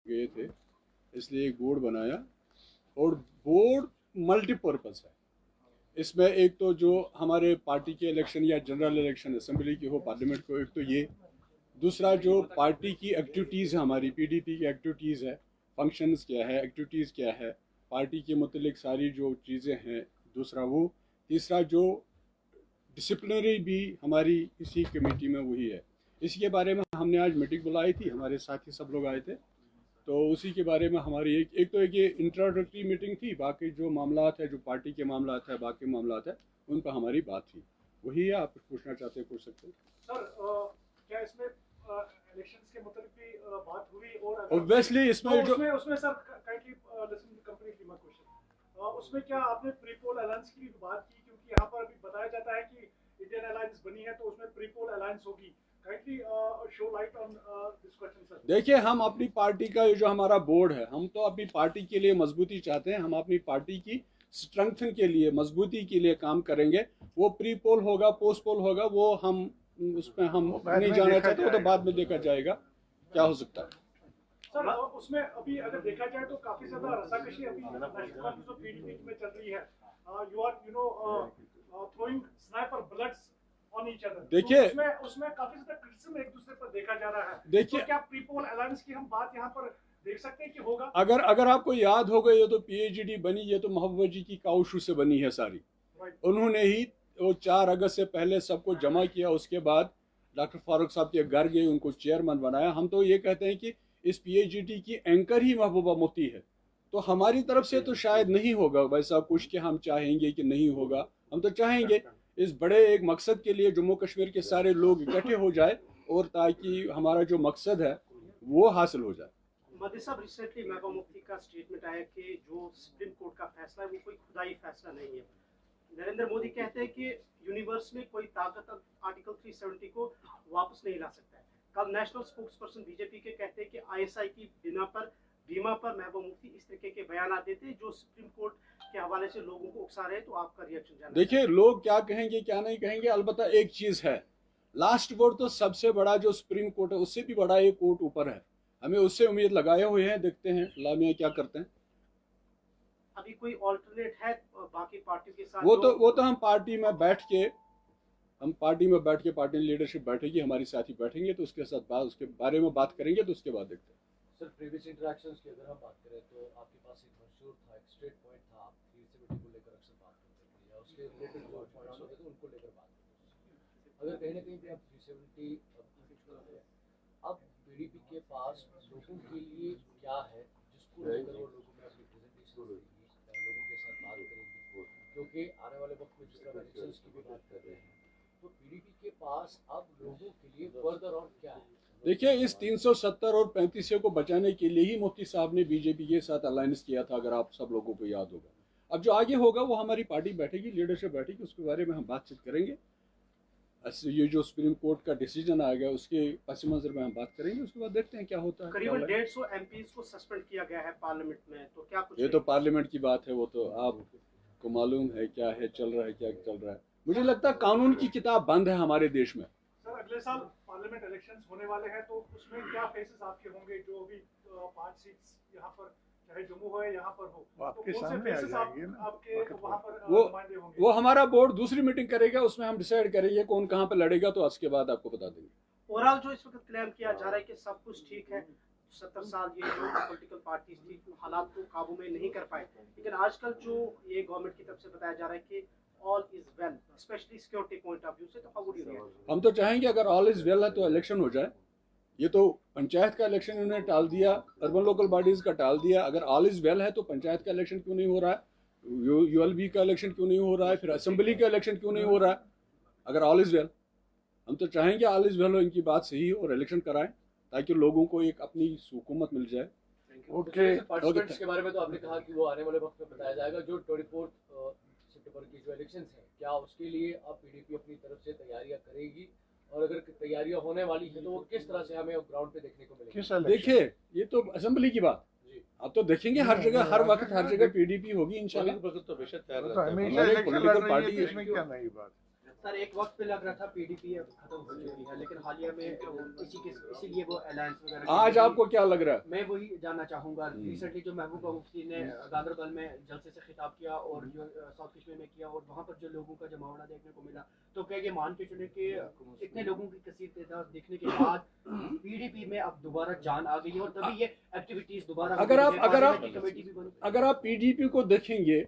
गए थे, इसलिए एक बोर्ड बनाया और बोर्ड मल्टीपर्पज़ है। इसमें एक तो जो हमारे पार्टी के इलेक्शन या जनरल इलेक्शन असेंबली की हो, पार्लियामेंट को, एक तो ये, दूसरा जो पार्टी की एक्टिविटीज़ है, हमारी पीडीपी की एक्टिविटीज़ है, फंक्शंस क्या है, एक्टिविटीज़ क्या है, पार्टी के मुतलिक सारी जो चीज़ें हैं, दूसरा वो, तीसरा जो डिसिप्लिनरी भी हमारी इसी कमेटी में वही है। इसी के बारे में हमने आज मीटिंग बुलाई थी, हमारे साथी सब लोग आए थे, तो उसी के बारे में हमारी एक तो ये इंट्रोडक्टरी मीटिंग थी, बाकी जो मामलात है, जो पार्टी के मामलात है, बाकी मामलात है, उन पर हमारी बात थी। वही है, आप पूछना चाहते हैं पूछ सकते हैं सर। क्या इसमें इलेक्शंस के मतलब भी बात हुई? और ऑब्वियसली इसमें जो उसमें sir kindly listen completely my question, उसमें क्या आपने प्री पोल अलायंस की भी बात की? क्योंकि यहाँ पर अभी बताया जाता है कि इंडियन अलायंस बनी है तो उसमें प्री पोल अलायंस होगी। Kindly show light on this question sir. देखिए, हम अपनी पार्टी का जो हमारा बोर्ड है, हम तो अपनी पार्टी के लिए मजबूती चाहते हैं, हम अपनी पार्टी की स्ट्रेंथन के लिए, मजबूती के लिए काम करेंगे। वो प्री पोल होगा, पोस्ट पोल होगा, वो हम उसमें हम नहीं जाना चाहते, वो तो बाद में देखा जाएगा क्या हो सकता है। सर उसमें अभी अगर देखा जाए तो काफी ज्यादा रसाकशी अभी नेशनल कॉन्फ्रेंस ऑफ पीडीपी में चल रही है। You are throwing sniper bullets on each other. देखिए, तो उसमें काफी ज्यादा क्रिटिसिज्म एक दूसरे पर देखा जा रहा है। देखिए, तो क्या प्री पोल अलायंस की हम बात यहाँ पर देख सकते हैं कि होगा? अगर आपको याद होगा, ये तो पीएचडी बनी, ये तो मोहब्बत जी की काउशू से बनी है सारी। उन्होंने ही वो 4 अगस्त से पहले सबको जमा किया, उसके बाद डॉक्टर फारूक साहब के घर गए, उनको चेयरमैन बनाया। हम तो ये कहते हैं कि इस पीएचडी की एंकर ही महबूबा मुफ्ती है, तो हमारी तरफ से तो शायद नहीं होगा वैसा कुछ कि हम चाहेंगे कि नहीं होगा। हम तो चाहेंगे इस बड़े एक मकसद के लिए जम्मू कश्मीर के सारे लोग इकट्ठे हो जाए, और ताकि हमारा जो मकसद है वो हासिल हो जाए। मदी साहब, रिसेंटली महबूबा मुफ्ती का स्टेटमेंट आया कि जो सुप्रीम कोर्ट का फैसला है वो कोई खुदाई फैसला नहीं है। नरेंद्र मोदी कहते हैं कि यूनिवर्स में कोई ताकत आर्टिकल 370 को वापस नहीं ला सकता है। कल नेशनल स्पोक्स पर्सन बीजेपी के कहते हैं कि आईएसआई की बीमा पर महबूबा मुफ्ती इस तरीके के बयान देते हैं जो सुप्रीम कोर्ट के हवाले से लोगों को उकसा रहे। तो आपका रिएक्शन जानना। देखिए, लोग क्या कहेंगे क्या नहीं कहेंगे, अलबत्ता एक चीज है, लास्ट वर्ड तो सबसे बड़ा जो सुप्रीम कोर्ट है उससे भी बड़ा एक कोर्ट ऊपर है, हमें उससे उम्मीद लगाए हुए हैं, देखते हैं लामिया क्या करते हैं। अभी कोई ऑल्टरनेट है बाकी पार्टियों के साथ? वो तो हम पार्टी में बैठ के पार्टी लीडरशिप बैठेगी, हमारी साथी बैठेंगे, तो उसके साथ बात, उसके बारे में बात करेंगे, तो उसके बाद देखते हैं। सर, प्रीवियस इंटरेक्शंस की अगर हम बात करें तो आपके पास एक मशहूर था, एक स्ट्रेट पॉइंट था, आप 370 को लेकर अक्सर बात करते थे या उसके रिलेटेड जो पॉइंट्स होते थे उनको लेकर बात करते थे। अगर कहीं ना कहीं पे आप 370 अब पीडीपी के पास लोगों के लिए क्या है जिसको लेकर वो लोगों में अपनी प्रेजेंटेशन देगी, लोगों के साथ बात करेगी, क्योंकि आने वाले वक्त में जिस तरह इलेक्शंस की भी बात कर रहे हैं, तो पीडीपी के पास अब लोगों के लिए फर्दर और क्या है? देखिए, इस 370 और 35 को बचाने के लिए ही मुफ्ती साहब ने बीजेपी के साथ अलायंस किया था, अगर आप सब लोगों को याद होगा। अब जो आगे होगा वो हमारी पार्टी बैठेगी, लीडरशिप बैठेगी, उसके बारे में हम बातचीत करेंगे। ये जो सुप्रीम कोर्ट का डिसीजन आ गया उसके पस मंजर में हम बात करेंगे, उसके बाद देखते हैं क्या होता है। करीबन 150 एमपीज को सस्पेंड किया गया है पार्लियामेंट में, तो क्या कुछ? ये तो पार्लियामेंट की बात है, वो तो आपको मालूम है क्या है, चल रहा है क्या चल रहा है। मुझे लगता है कानून की किताब बंद है हमारे देश में। सर, अगले साल पार्लियामेंट इलेक्शंस होने वाले हैं, तो उसमें क्या फेसेस आपके होंगे? जो अभी 5 सीट्स यहाँ पर, चाहे जम्मू हो या यहाँ पर हो, तो आपके कौन से सामने आ फेसेस जाएंगे ना आपके वहाँ पर नुमाइंदे होंगे? वो हमारा बोर्ड दूसरी मीटिंग करेगा, उसमें हम डिसाइड करेंगे कौन कहाँ पे लड़ेगा, तो उसके बाद आपको बता देंगे। ओवरऑल जो इस वक्त क्लेम किया जा रहा है कि सब कुछ ठीक है, 70 साल ये जो पॉलिटिकल पार्टीज थी हालात को काबू में नहीं कर पाए, लेकिन आजकल जो ये गवर्नमेंट की तरफ से बताया जा रहा है कि all is well, specially security point of view से, तो हाउ वुड यू रिएक्ट? हम तो चाहेंगे अगर ऑल इज वेल है तो इलेक्शन हो जाए। ये तो पंचायत का इलेक्शन उन्होंने टाल दिया, अर्बन लोकल बॉडीज का टाल दिया, अगर ऑल इज वेल है तो पंचायत का इलेक्शन क्यों नहीं हो रहा है, यूएलबी का इलेक्शन क्यों नहीं हो रहा है, फिर असेंबली का इलेक्शन क्यों नहीं हो रहा है, अगर ऑल इज वेल। हम तो चाहेंगे ऑल इज वेल हो, इनकी बात सही हो और इलेक्शन कराएं, ताकि लोगों को एक अपनी हुकूमत मिल जाए। ओके, पार्टिसिपेंट्स के बारे में तो आपने कहा कि वो आने वाले वक्त में बताया जाएगा। जो 24 सितंबर की जो इलेक्शंस हैं, क्या उसके लिए अब पीडीपी अपनी तरफ से तैयारियां करेगी, और अगर तैयारियां होने वाली है तो वो किस तरह से हमें ग्राउंड पे देखने को मिलेगी? देखिए, ये तो असेंबली की बात, आप तो देखेंगे हर जगह हर वक्त हर जगह पीडीपी होगी इंशाल्लाह। तो हमेशा इलेक्शन लड़ रही है, इसमें क्या नई बात? सर एक वक्त पे लग रहा था पीडीपी अब खत्म हो चुकी है, लेकिन हालिया में इसीलिए वो अलायंस वगैरह आज आपको क्या लग रहा है? मैं वही जानना चाहूंगा। रिसेंटली जो महबूबा मुफ्ती ने गांदरबल में जलसे से खिताब किया और जो साउथ कश्मीर में किया और वहाँ पर जो लोगों का जमावड़ा देखने को मिला, तो क्या ये मान के चले कि इतने लोगों की कसीर तादाद देखने के बाद पीडीपी में अब दोबारा जान आ गई है और तभी ये एक्टिविटीज दोबारा अगर आप पीडीपी को देखेंगे,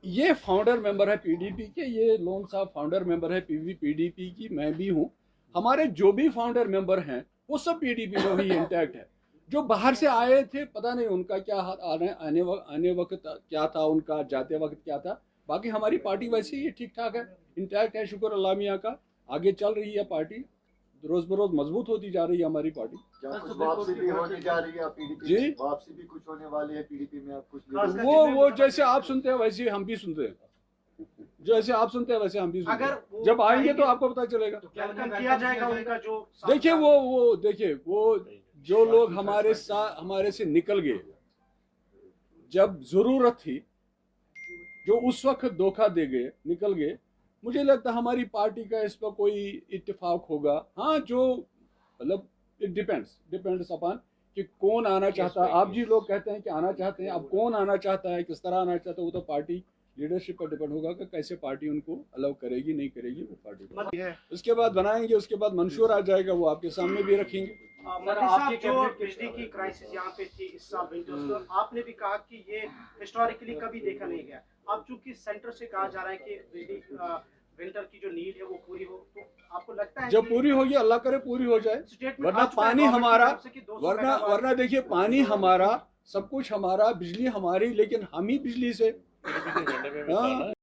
ये फाउंडर मेंबर है पीडीपी के, ये लोन साहब फाउंडर मेंबर है पीडीपी की, मैं भी हूं। हमारे जो भी फाउंडर मेंबर हैं वो सब पीडीपी में ही इंटैक्ट है। जो बाहर से आए थे पता नहीं उनका क्या आने वक्त क्या था, उनका जाते वक्त क्या था। बाकी हमारी पार्टी वैसे ही ठीक ठाक है, इंटैक्ट है, शुक्र अल्लाह मियां का। आगे चल रही है पार्टी, रोज बरोज मजबूत होती जा रही है हमारी पार्टी। कुछ वापसी भी होने जा रही है पीडीपी जी? में, वापसी भी कुछ होने वाली है पीडीपी में, आप कुछ वो जैसे आप सुनते हैं वैसे हम भी सुनते हैं, जैसे आप सुनते हैं वैसे हम भी सुनते हैं। जब आएंगे तो आपको पता चलेगा। तो क्या किया जाएगा उनका जो देखिए वो जो लोग हमारे से निकल गए जब जरूरत थी, जो उस वक्त धोखा दे गए, निकल गए, मुझे लगता है हमारी पार्टी का इस पर कोई इत्तेफाक होगा। हाँ, जो मतलब इट डिपेंड्स अपॉन कि कौन आना चाहता है। आप जी लोग कहते हैं कि आना चाहते हैं, अब कौन आना चाहता है, किस तरह आना चाहता है, वो तो पार्टी लीडरशिप पर डिपेंड होगा कि कैसे पार्टी उनको अलाउ करेगी नहीं करेगी, वो पार्टी उसके बाद बनाएंगे, उसके बाद मंशूर आ जाएगा, वो आपके सामने भी रखेंगे। आपकी जो बिजली की क्राइसिस यहाँ पे थी इस साल विंटर्स में, आपने भी कहा कि ये हिस्टोरिकली कभी देखा नहीं गया। अब चूंकि सेंटर से कहा जा रहा है कि बिजली विंटर की जो नीड है वो पूरी हो, तो आपको लगता है जब पूरी होगी, अल्लाह करे पूरी हो जाए। वरना पानी हमारा, वरना देखिए पानी हमारा, सब कुछ हमारा, बिजली हमारी, लेकिन हम ही बिजली से